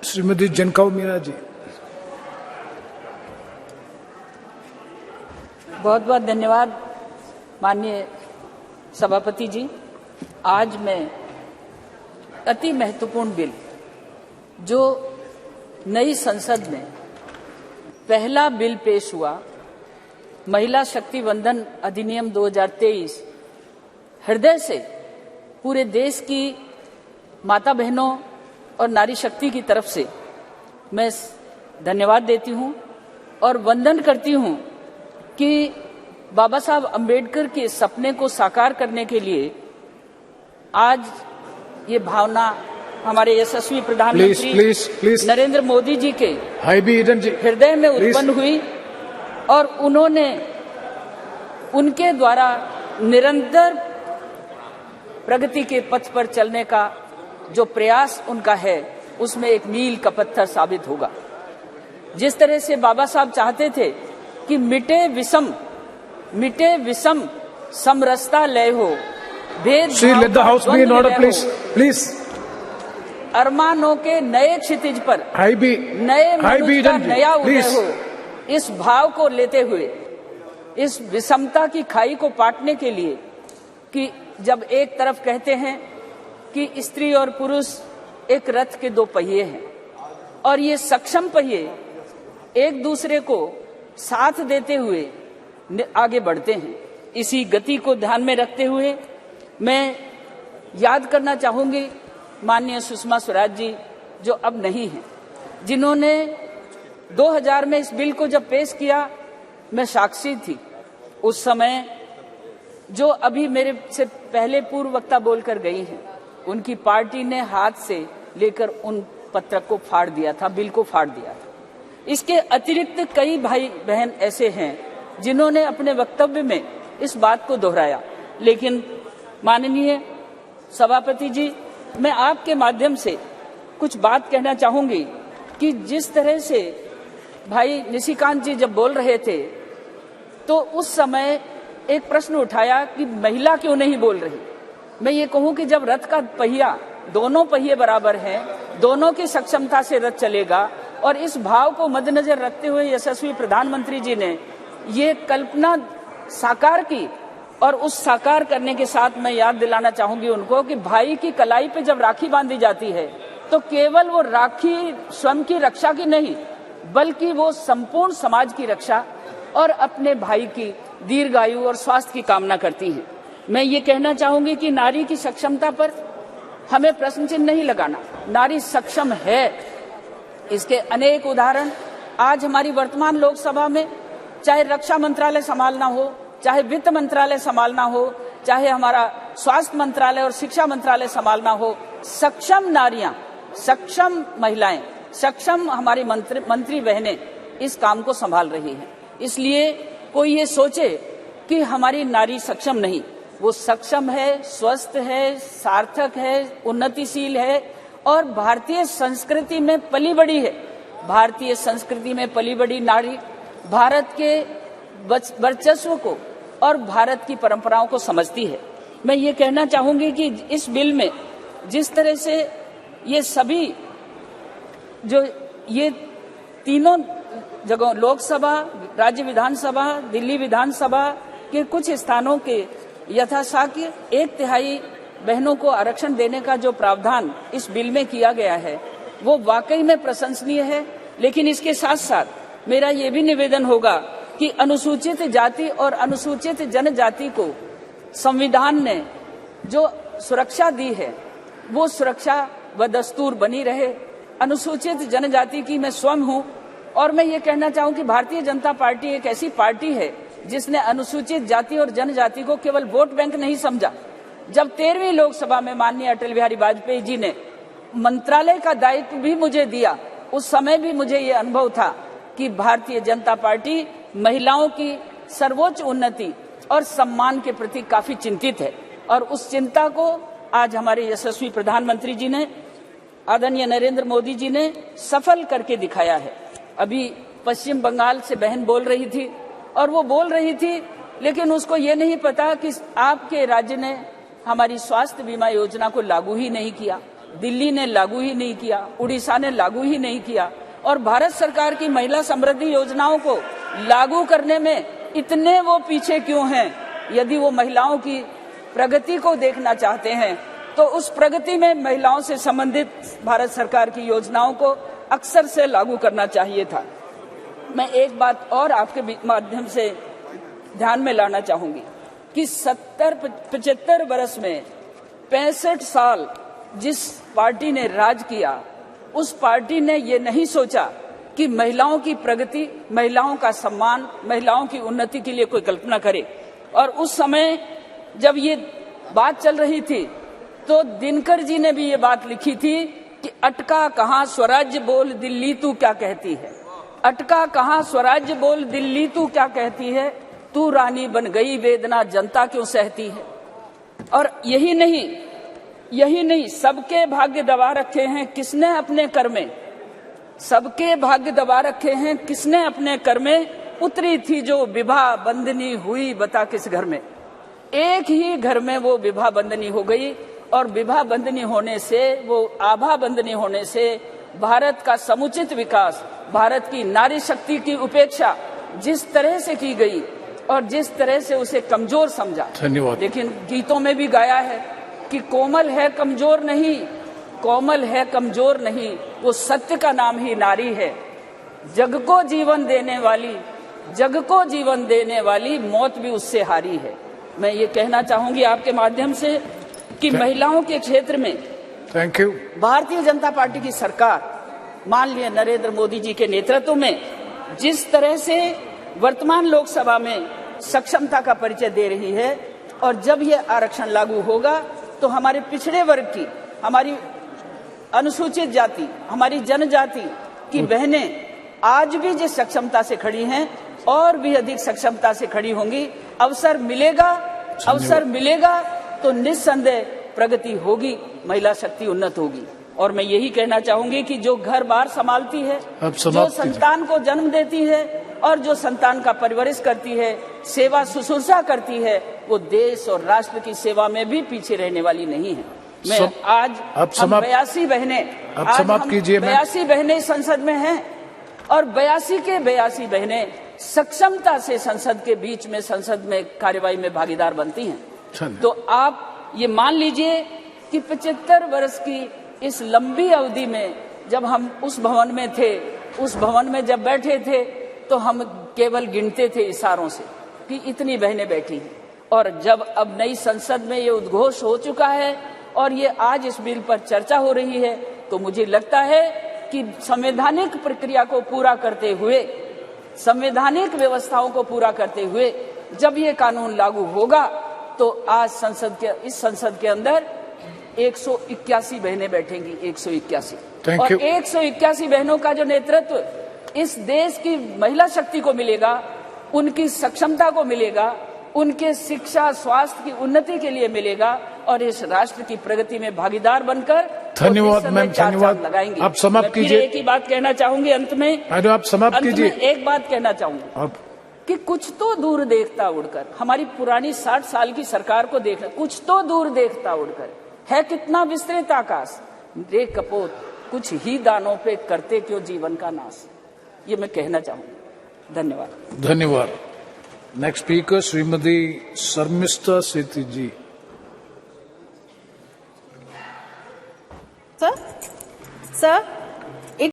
श्रीमती जनकाऊ मीरा जी। बहुत बहुत धन्यवाद माननीय सभापति जी। आज मैं अति महत्वपूर्ण बिल जो नई संसद में पहला बिल पेश हुआ, महिला शक्ति वंदन अधिनियम 2023, हृदय से पूरे देश की माता बहनों और नारी शक्ति की तरफ से मैं धन्यवाद देती हूं और वंदन करती हूं कि बाबा साहब अंबेडकर के सपने को साकार करने के लिए आज ये भावना हमारे यशस्वी प्रधानमंत्री नरेंद्र मोदी जी के हृदय में उत्पन्न हुई और उन्होंने उनके द्वारा निरंतर प्रगति के पथ पर चलने का जो प्रयास उनका है उसमें एक मील का पत्थर साबित होगा। जिस तरह से बाबा साहब चाहते थे कि मिटे विषम समरसता लय हो, प्लीज अरमानों के नए क्षितिज पर नए मनुष्य का नया उदय हो, इस भाव को लेते हुए इस विषमता की खाई को पाटने के लिए कि जब एक तरफ कहते हैं कि स्त्री और पुरुष एक रथ के दो पहिए हैं और ये सक्षम पहिए एक दूसरे को साथ देते हुए आगे बढ़ते हैं, इसी गति को ध्यान में रखते हुए मैं याद करना चाहूंगी माननीय सुषमा स्वराज जी जो अब नहीं हैं, जिन्होंने 2000 में इस बिल को जब पेश किया मैं साक्षी थी। उस समय जो अभी मेरे से पहले पूर्व वक्ता बोलकर गई हैं, उनकी पार्टी ने हाथ से लेकर उन पत्रक को फाड़ दिया था, बिल को फाड़ दिया था। इसके अतिरिक्त कई भाई बहन ऐसे हैं जिन्होंने अपने वक्तव्य में इस बात को दोहराया, लेकिन माननीय सभापति जी मैं आपके माध्यम से कुछ बात कहना चाहूंगी कि जिस तरह से भाई निशिकांत जी जब बोल रहे थे तो उस समय एक प्रश्न उठाया कि महिला क्यों नहीं बोल रही। मैं ये कहूं कि जब रथ का पहिया दोनों पहिए बराबर हैं, दोनों की सक्षमता से रथ चलेगा और इस भाव को मद्देनजर रखते हुए यशस्वी प्रधानमंत्री जी ने ये कल्पना साकार की और उस साकार करने के साथ मैं याद दिलाना चाहूंगी उनको कि भाई की कलाई पे जब राखी बांधी जाती है तो केवल वो राखी स्वयं की रक्षा की नहीं बल्कि वो संपूर्ण समाज की रक्षा और अपने भाई की दीर्घायु और स्वास्थ्य की कामना करती है। मैं ये कहना चाहूंगी कि नारी की सक्षमता पर हमें प्रश्न चिन्ह नहीं लगाना, नारी सक्षम है। इसके अनेक उदाहरण आज हमारी वर्तमान लोकसभा में, चाहे रक्षा मंत्रालय संभालना हो, चाहे वित्त मंत्रालय संभालना हो, चाहे हमारा स्वास्थ्य मंत्रालय और शिक्षा मंत्रालय संभालना हो, सक्षम नारियां, सक्षम महिलाएं, सक्षम हमारी मंत्री बहनें इस काम को संभाल रही हैं। इसलिए कोई ये सोचे कि हमारी नारी सक्षम नहीं, वो सक्षम है, स्वस्थ है, सार्थक है, उन्नतिशील है और भारतीय संस्कृति में पली बड़ी है। भारतीय संस्कृति में पली बड़ी नारी भारत के वर्चस्व को और भारत की परंपराओं को समझती है। मैं ये कहना चाहूंगी कि इस बिल में जिस तरह से ये सभी जो ये तीनों जगह लोकसभा, राज्य विधानसभा, दिल्ली विधानसभा के कुछ स्थानों के यथाशाक्य 1/3 बहनों को आरक्षण देने का जो प्रावधान इस बिल में किया गया है वो वाकई में प्रशंसनीय है। लेकिन इसके साथ साथ मेरा ये भी निवेदन होगा कि अनुसूचित जाति और अनुसूचित जनजाति को संविधान ने जो सुरक्षा दी है वो सुरक्षा व दस्तूर बनी रहे। अनुसूचित जनजाति की मैं स्वयं हूं और मैं ये कहना चाहूं कि भारतीय जनता पार्टी एक ऐसी पार्टी है जिसने अनुसूचित जाति और जनजाति को केवल वोट बैंक नहीं समझा। जब 13वीं लोकसभा में माननीय अटल बिहारी वाजपेयी जी ने मंत्रालय का दायित्व भी मुझे दिया, उस समय भी मुझे ये अनुभव था कि भारतीय जनता पार्टी महिलाओं की सर्वोच्च उन्नति और सम्मान के प्रति काफी चिंतित है और उस चिंता को आज हमारे यशस्वी प्रधानमंत्री जी ने, आदरणीय नरेंद्र मोदी जी ने सफल करके दिखाया है। अभी पश्चिम बंगाल से बहन बोल रही थी और वो बोल रही थी लेकिन उसको ये नहीं पता कि आपके राज्य ने हमारी स्वास्थ्य बीमा योजना को लागू ही नहीं किया। दिल्ली ने लागू ही नहीं किया, उड़ीसा ने लागू ही नहीं किया, और भारत सरकार की महिला समृद्धि योजनाओं को लागू करने में इतने वो पीछे क्यों हैं? यदि वो महिलाओं की प्रगति को देखना चाहते हैं तो उस प्रगति में महिलाओं से संबंधित भारत सरकार की योजनाओं को अक्सर से लागू करना चाहिए था। मैं एक बात और आपके माध्यम से ध्यान में लाना चाहूंगी कि 75 वर्ष में 65 साल जिस पार्टी ने राज किया, उस पार्टी ने ये नहीं सोचा कि महिलाओं की प्रगति, महिलाओं का सम्मान, महिलाओं की उन्नति के लिए कोई कल्पना करे। और उस समय जब ये बात चल रही थी तो दिनकर जी ने भी ये बात लिखी थी कि अटका कहाँ स्वराज्य बोल दिल्ली तू क्या कहती है, अटका कहाँ स्वराज्य बोल दिल्ली तू क्या कहती है, तू रानी बन गई वेदना जनता क्यों सहती है। और यही नहीं, सबके भाग्य दबा रखे हैं किसने अपने कर में, सबके भाग्य दबा रखे हैं किसने अपने कर में, उतरी थी जो विवाह बंधनी हुई बता किस घर में। एक ही घर में वो विवाह बंधनी हो गई, और विवाह बंधनी होने से, वो आभा बंधनी होने से भारत का समुचित विकास, भारत की नारी शक्ति की उपेक्षा जिस तरह से की गई और जिस तरह से उसे कमजोर समझा। धन्यवाद। लेकिन गीतों में भी गाया है कि कोमल है कमजोर नहीं, कोमल है कमजोर नहीं, वो सत्य का नाम ही नारी है। जग को जीवन देने वाली, जग को जीवन देने वाली मौत भी उससे हारी है। मैं ये कहना चाहूंगी आपके माध्यम से कि महिलाओं के क्षेत्र में thank you, Bharatiya Janata party की सरकार, माननीय नरेंद्र मोदी जी के नेतृत्व में जिस तरह से वर्तमान लोकसभा में सक्षमता का परिचय दे रही है, और जब ये आरक्षण लागू होगा तो हमारे पिछड़े वर्ग की, हमारी अनुसूचित जाति, हमारी जनजाति की बहनें आज भी जिस सक्षमता से खड़ी हैं और भी अधिक सक्षमता से खड़ी होंगी। अवसर मिलेगा तो निस्संदेह प्रगति होगी, महिला शक्ति उन्नत होगी। और मैं यही कहना चाहूंगी कि जो घर बार संभालती है, जो संतान को जन्म देती है और जो संतान का परवरिश करती है, सेवा शुश्रूषा करती है, वो देश और राष्ट्र की सेवा में भी पीछे रहने वाली नहीं है। मैं आज हम 82 बहनें संसद में हैं, और 82 के 82 बहनें सक्षमता से संसद के बीच में, संसद में कार्यवाही में भागीदार बनती हैं। तो आप ये मान लीजिए कि 75 वर्ष की इस लंबी अवधि में जब हम उस भवन में थे, उस भवन में जब बैठे थे, तो हम केवल गिनते थे इशारों से कि इतनी बहनें बैठी हैं। और जब अब नई संसद में ये उद्घोष हो चुका है और ये आज इस बिल पर चर्चा हो रही है, तो मुझे लगता है कि संवैधानिक प्रक्रिया को पूरा करते हुए, संवैधानिक व्यवस्थाओं को पूरा करते हुए जब ये कानून लागू होगा, तो आज इस संसद के अंदर 181 बहनें बैठेंगी, 181। और 181 बहनों का जो नेतृत्व इस देश की महिला शक्ति को मिलेगा, उनकी सक्षमता को मिलेगा, उनके शिक्षा स्वास्थ्य की उन्नति के लिए मिलेगा, और इस राष्ट्र की प्रगति में भागीदार बनकर धन्यवाद मैम, धन्यवाद। लगाएंगे। आप समाप्त कीजिए। एक ही बात कहना चाहूंगी अंत में, आप समाप्त कीजिए। एक बात कहना चाहूंगी कि कुछ तो दूर देखता उड़कर, हमारी पुरानी 60 साल की सरकार को देखना, कुछ तो दूर देखता उड़कर है कितना विस्तृत आकाश, रे कपोत कुछ ही दानों पे करते क्यों जीवन का नाश। ये मैं कहना चाहूंगा। धन्यवाद। धन्यवाद। नेक्स्ट स्पीकर श्रीमती शर्मिष्ठा सेठी जी। सर